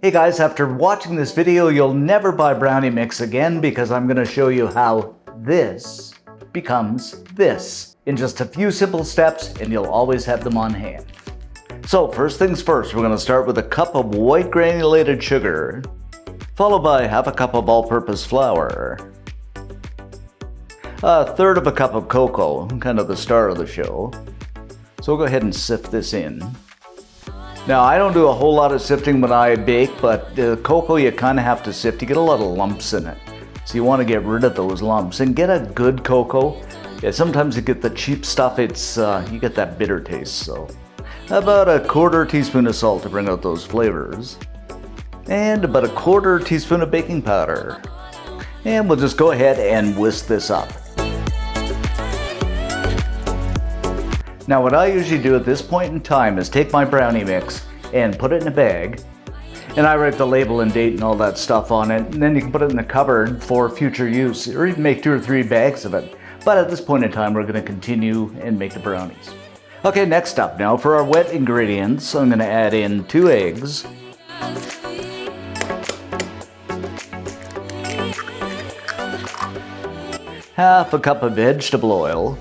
Hey guys, after watching this video, you'll never buy brownie mix again because I'm going to show you how this becomes this in just a few simple steps, and you'll always have them on hand. So first things first, we're going to start with a cup of white granulated sugar, followed by half a cup of all-purpose flour, a third of a cup of cocoa, kind of the star of the show. So we'll go ahead and sift this in. Now, I don't do a whole lot of sifting when I bake, but the cocoa you kind of have to sift. You get a lot of lumps in it. So you want to get rid of those lumps and get a good cocoa. Yeah, sometimes you get the cheap stuff, you get that bitter taste. So about a quarter teaspoon of salt to bring out those flavors. And about a quarter teaspoon of baking powder. And we'll just go ahead and whisk this up. Now what I usually do at this point in time is take my brownie mix and put it in a bag, and I write the label and date and all that stuff on it, and then you can put it in the cupboard for future use, or even make 2 or 3 bags of it. But at this point in time, we're going to continue and make the brownies. Okay, next up now for our wet ingredients, I'm going to add in 2 eggs, half a cup of vegetable oil,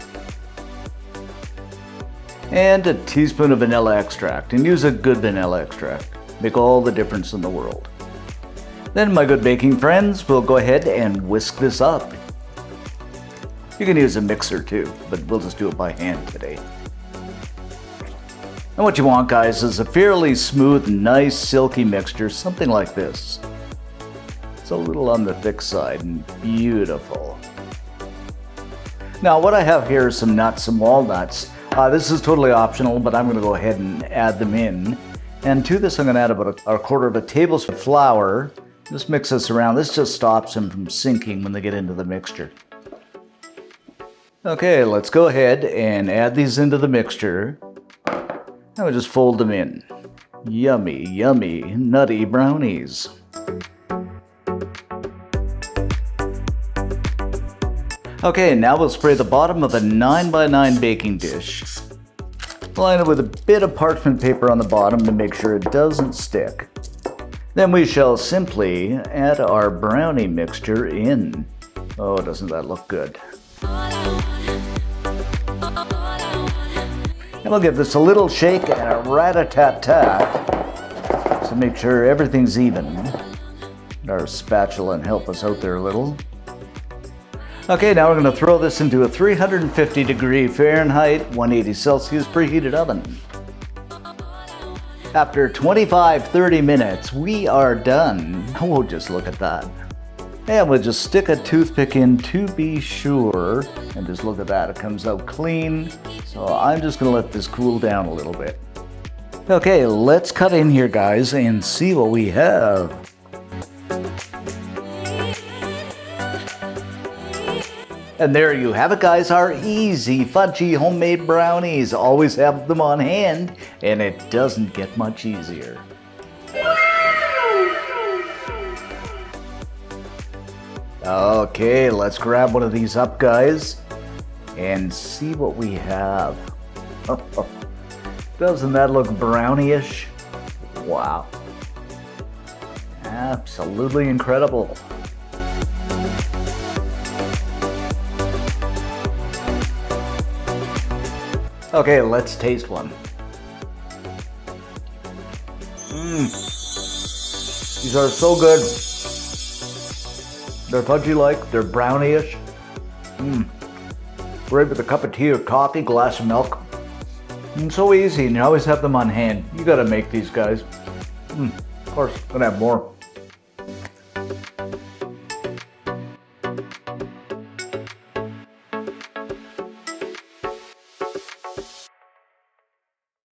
and a teaspoon of vanilla extract, and use a good vanilla extract. Make all the difference in the world. Then, my good baking friends, we'll go ahead and whisk this up. You can use a mixer too, but we'll just do it by hand today. And what you want, guys, is a fairly smooth, nice, silky mixture, something like this. It's a little on the thick side and beautiful. Now, what I have here is some nuts, some walnuts. This is totally optional, but I'm going to go ahead and add them in. And to this, I'm going to add about a quarter of a tablespoon of flour. Just mix this around. This just stops them from sinking when they get into the mixture. Okay, let's go ahead and add these into the mixture. And we'll just fold them in. Yummy, yummy, nutty brownies. Okay, now we'll spray the bottom of a 9x9 baking dish. Line it with a bit of parchment paper on the bottom to make sure it doesn't stick. Then we shall simply add our brownie mixture in. Oh, doesn't that look good? And we'll give this a little shake and a rat-a-tat-tat to make sure everything's even. Our spatula can help us out there a little. Okay, now we're going to throw this into a 350 degree Fahrenheit, 180 Celsius preheated oven. After 25-30 minutes, we are done. Oh, just look at that. And we'll just stick a toothpick in to be sure. And just look at that, it comes out clean. So I'm just going to let this cool down a little bit. Okay, let's cut in here, guys, and see what we have. And there you have it, guys, our easy, fudgy, homemade brownies. Always have them on hand, and it doesn't get much easier. Okay, let's grab one of these up, guys, and see what we have. Doesn't that look brownie-ish? Wow. Absolutely incredible. Okay, let's taste one. These are so good. They're fudgy-like, they're brownie-ish. Great with a cup of tea or coffee, glass of milk. So easy, and you always have them on hand. You gotta make these, guys. Of course, gonna have more.